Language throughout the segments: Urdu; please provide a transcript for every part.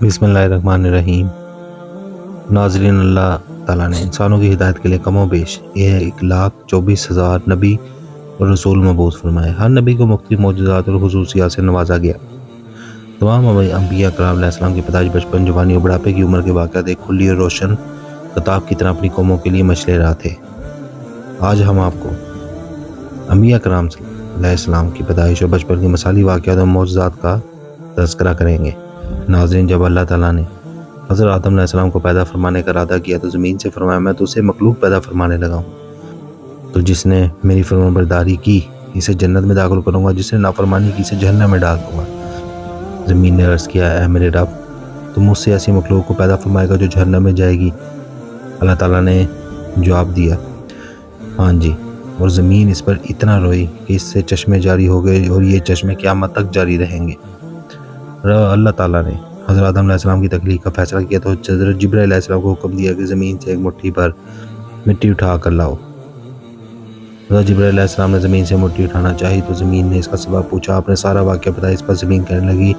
بسم اللہ الرحمن الرحیم۔ ناظرین، اللہ تعالیٰ نے انسانوں کی ہدایت کے لیے کم و بیش 1,24,000 نبی اور رسول مبعوث فرمائے۔ ہر نبی کو مختلف معجزات اور خصوصیات سے نوازا گیا۔ تمام انبیاء کرام علیہ السلام کی پیدائش، بچپن، جوانی اور بڑھاپے کی عمر کے واقعات ایک کھلی اور روشن کتاب کی طرح اپنی قوموں کے لیے مشعل راہ تھے۔ آج ہم آپ کو انبیاء کرام علیہ السلام کی پیدائش اور بچپن کے مثالی واقعات اور معجزات کا تذکرہ کریں گے۔ ناظرین، جب اللہ تعالیٰ نے حضرت آدم علیہ السلام کو پیدا فرمانے کا ارادہ کیا تو زمین سے فرمایا، میں تو اسے مخلوق پیدا فرمانے لگا ہوں، تو جس نے میری فرمانبرداری کی اسے جنت میں داخل کروں گا، جس نے نافرمانی کی اسے جہنم میں ڈال دوں گا۔ زمین نے عرض کیا، اے میرے رب، تو مجھ سے ایسی مخلوق کو پیدا فرمائے گا جو جہنم میں جائے گی؟ اللہ تعالیٰ نے جواب دیا، ہاں جی۔ اور زمین اس پر اتنا روئی کہ اس سے چشمے جاری ہو گئے اور یہ چشمے قیامت تک جاری رہیں گے۔ اللہ تعالیٰ نے حضرت آدم علیہ السلام کی تخلیق کا فیصلہ کیا تو حضرت جبرائیل علیہ السلام کو حکم دیا کہ زمین سے ایک مٹھی پر مٹی اٹھا کر لاؤ۔ حضرت جبرائیل علیہ السلام نے زمین سے مٹی اٹھانا چاہی تو زمین نے اس کا سبب پوچھا، آپ نے سارا واقعہ بتایا۔ اس پر زمین کہنے لگی،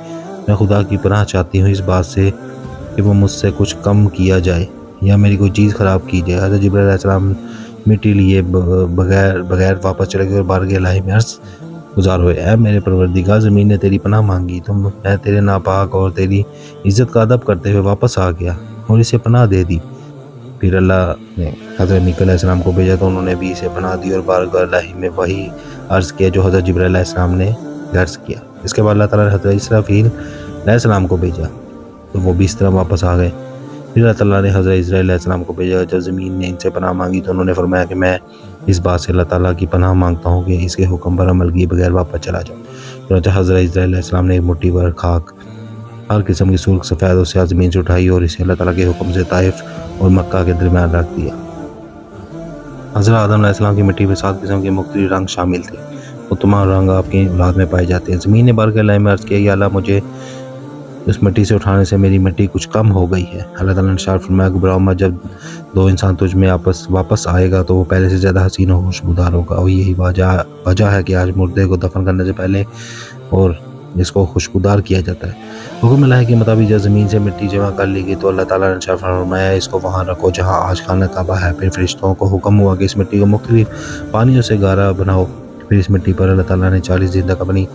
میں خدا کی پناہ چاہتی ہوں اس بات سے کہ وہ مجھ سے کچھ کم کیا جائے یا میری کوئی چیز خراب کی جائے۔ حضرت جبرائیل علیہ السلام مٹی لیے بغیر واپس چلے گئے اور بارگاہ الہی میں عرض گزار ہوئے، اے میرے پروردگار، زمین نے تیری پناہ مانگی تو میں تیرے ناپاک اور تیری عزت کا ادب کرتے ہوئے واپس آ گیا اور اسے پناہ دے دی۔ پھر اللہ نے حضرت میکائیل علیہ السلام کو بھیجا تو انہوں نے بھی اسے پناہ دی اور بارگاہ الہی میں وہی عرض کیا جو حضرت جبرائیل علیہ السلام نے عرض کیا۔ اس کے بعد اللہ تعالیٰ نے حضرت اسرافیل علیہ السلام کو بھیجا تو وہ بھی اس طرح واپس آ گئے۔ پھر اللہ تعالیٰ نے حضرت اسرائیل علیہ السلام کو بھیجا۔ جب زمین نے ان سے پناہ مانگی تو انہوں نے فرمایا کہ میں اس بات سے اللہ تعالیٰ کی پناہ مانگتا ہوں کہ اس کے حکم پر عمل کیے بغیر واپس چلا جاؤ۔ چنانچہ حضرت اسرائیل علیہ السلام نے ایک مٹھی بھر خاک ہر قسم کی سرخ، سفید اور سیاہ زمین سے اٹھائی اور اسے اللہ تعالیٰ کے حکم سے طائف اور مکہ کے درمیان رکھ دیا۔ حضرت آدم علیہ السلام کی مٹی میں 7 قسم کے مختلف رنگ شامل تھے، وہ تمام رنگ آپ کی اولاد میں پائے جاتے ہیں۔ زمین نے بارگاہ الہی میں عرض کیا، یا اللہ، مجھے اس مٹی سے اٹھانے سے میری مٹی کچھ کم ہو گئی ہے۔ اللہ تعالیٰ نے ارشاد فرمایا، گھبراؤ مت، جب 2 انسان تجھ میں واپس آئے گا تو وہ پہلے سے زیادہ حسین و خوشبودار ہوگا، اور یہی وجہ ہے کہ آج مردے کو دفن کرنے سے پہلے اور اس کو خوشبودار کیا جاتا ہے۔ حکم الہی کے مطابق جب زمین سے مٹی جمع کر لی گئی تو اللہ تعالیٰ نے ارشاد فرمایا، اس کو وہاں رکھو جہاں آج خانہ کعبہ ہے۔ پھر فرشتوں کو حکم ہوا کہ اس مٹی کو مختلف پانیوں سے گارا بناؤ۔ پھر اس مٹی پر اللہ تعالیٰ نے 40 دن تک اپنی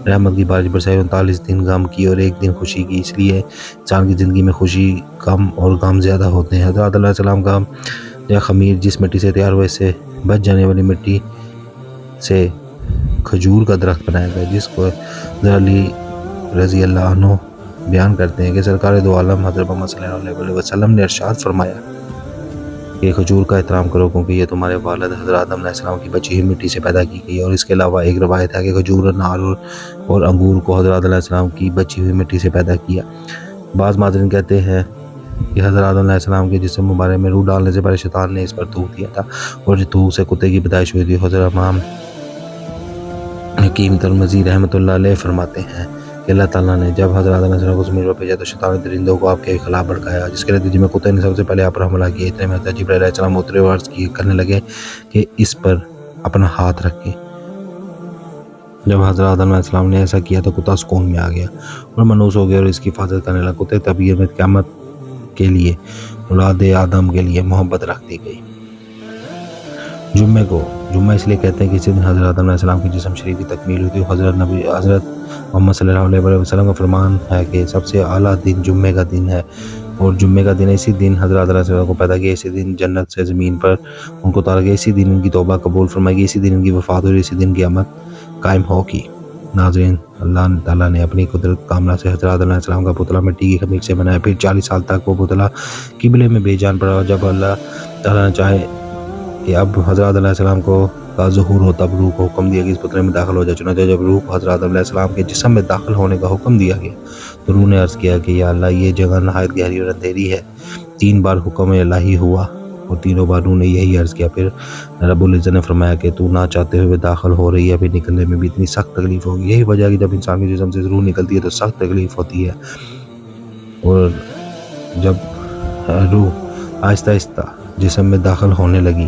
رحمت کی بارش برسائی، 39 دن غم کی اور 1 دن خوشی کی۔ اس لیے انسان کی زندگی میں خوشی کم اور غم زیادہ ہوتے ہیں۔ حضرت علیہ السلام کا یا خمیر جس مٹی سے تیار ہوئے سے بچ جانے والی مٹی سے کھجور کا درخت بنایا گیا، جس کو حضرت علی رضی اللہ عنہ بیان کرتے ہیں کہ سرکار دو عالم حضرت محمد صلی اللہ علیہ وسلم نے ارشاد فرمایا کہ کھجور کا احترام کرو کیونکہ یہ تمہارے والد حضرت آدم علیہ السلام کی بچی ہوئی مٹی سے پیدا کی گئی۔ اور اس کے علاوہ ایک روایت ہے کہ کھجور، انار اور انگور کو حضرت علیہ السلام کی بچی ہوئی مٹی سے پیدا کیا۔ بعض ماہرین کہتے ہیں کہ حضرت آدم علیہ السلام کے جسم مبارک میں روح ڈالنے سے پہلے شیطان نے اس پر تھوک دیا تھا اور تھوک سے کتے کی پیدائش ہوئی تھی۔ حضرت امام حکیم ترمذی رحمۃ اللہ علیہ فرماتے ہیں کہ اللہ تعالیٰ نے جب حضرت آدم علیہ السلام کو زمین پر بھیجا تو شیطان نے درندوں کو آپ کے خلاف بھڑکایا، جس کے نتیجے میں کتے نے سب سے پہلے آپ پر حملہ کیا۔ اتنے میں حضرت جبرائیل علیہ السلام اترے اور عرض کرنے لگے کہ اس پر اپنا ہاتھ رکھیں۔ جب حضرت آدم علیہ السلام نے ایسا کیا تو کتا سکون میں آ گیا اور منحوس ہو گیا اور اس کی حفاظت کرنے لگا۔ کتے طبیعت میں قیامت کے لیے اولاد آدم کے لیے محبت رکھ دی گئی۔ جمعہ اس لیے کہتے ہیں کہ اسی دن حضرت آدم علیہ السلام کے جسم شریف کی تکمیل ہوئی تھی۔ حضرت محمد صلی اللہ علیہ وسلم کا فرمان ہے کہ سب سے اعلیٰ دن جمعے کا دن ہے، اور جمعے کا دن اسی دن حضرت علیہ السلام کو پیدا کیا، اسی دن جنت سے زمین پر ان کو اتارا گیا، اسی دن ان کی توبہ قبول فرمائی گئی، اسی دن ان کی وفات ہوئی، اسی دن قیامت قائم ہوگی۔ ناظرین، اللہ تعالیٰ نے اپنی قدرت کاملہ سے حضرت آدم علیہ السلام کا پتلا مٹی کی خمیر سے بنایا۔ پھر 40 سال تک وہ پتلا قبلے میں بے جان پڑا، اور جب اللہ تعالیٰ نے چاہے کہ اب حضرت علیہ السلام کو کا ظہور ہو تب روح کو حکم دیا کہ اس پتلے میں داخل ہو جائے۔ چنانچہ جب روح کو حضرت آدم علیہ السلام کے جسم میں داخل ہونے کا حکم دیا گیا تو روح نے عرض کیا کہ یا اللہ، یہ جگہ نہایت گہری اور اندھیری ہے۔ 3 بار حکم الہی ہوا اور تینوں بار روح نے یہی عرض کیا۔ پھر رب العزت نے فرمایا کہ تو نہ چاہتے ہوئے داخل ہو رہی ہے، پھر نکلنے میں بھی اتنی سخت تکلیف ہوگی۔ یہی وجہ ہے کہ جب انسان کے جسم سے روح نکلتی ہے تو سخت تکلیف ہوتی ہے، اور جب روح آہستہ آہستہ جسم میں داخل ہونے لگی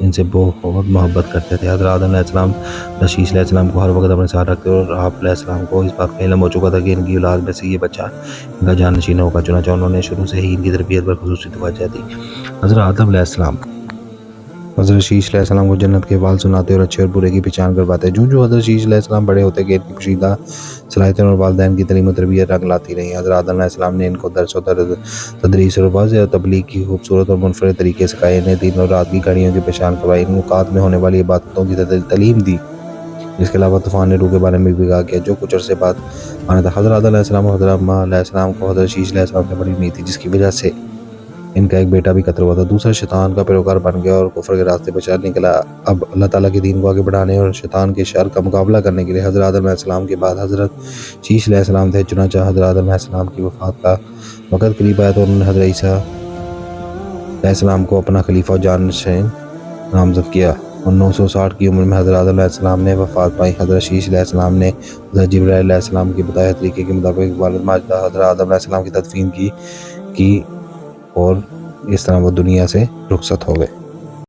ان سے بہت محبت کرتے تھے۔ حضرت آدم علیہ السلام شیش علیہ السلام کو ہر وقت اپنے ساتھ رکھتے اور آپ علیہ السلام کو اس بات کا علم ہو چکا تھا کہ ان کی اولاد میں سے یہ بچہ ان کا جانشین ہوگا، چنانچہ انہوں نے شروع سے ہی ان کی تربیت پر خصوصی توجہ دی۔ حضرت آدم علیہ السلام حضرت شیش علیہ السلام کو جنت کے احوال سناتے اور اچھے اور برے کی پہچان کرواتے۔ جو حضرت شیش علیہ السلام بڑے ہوتے گئے، ان کی پوشیدہ صلاحیتیں اور والدین کی تعلیم و تربیت رنگ لاتی رہیں۔ حضرت آدم علیہ السلام نے ان کو درس و تدریس اور واضح تبلیغ کی خوبصورت اور منفرد طریقے سکھائے، انہیں دن اور رات کی گھڑیوں کی پہچان کروائی، ان اوقات میں ہونے والی عبادتوں کی تعلیم دی۔ اس کے علاوہ طوفان روح کے بارے میں بھی کہا گیا جو کچھ عرصے بعد آنا تھا۔ حضرت آدم علیہ السلام اور حضرت اماں علیہ السلام کو حضرت شیش علیہ السلام سے بڑی امید تھی، جس کی وجہ سے ان کا ایک بیٹا بھی قتل ہوا تھا۔ دوسرا شیطان کا پیروکار بن گیا اور کفر کے راستے پر چل نکلا۔ اب اللہ تعالیٰ کے دین کو آگے بڑھانے اور شیطان کے شر کا مقابلہ کرنے کے لیے حضرت آدم علیہ السلام کے بعد حضرت شیش علیہ السلام تھے۔ چنانچہ حضرت آدم علیہ السلام کی وفات کا وقت قریب آیا تو انہوں نے حضرت عیسیٰ علیہ السلام کو اپنا خلیفہ و جانشین نامزد کیا اور 960 کی عمر میں حضرت آدم علیہ السلام نے وفات پائی۔ حضرت شیش علیہ السلام نے حضرت جبرائیل علیہ السلام کی بتائے طریقے کے مطابق والد ماجدہ حضرت آدم علیہ السلام کی تدفین کی اور اس طرح وہ دنیا سے رخصت ہو گئے۔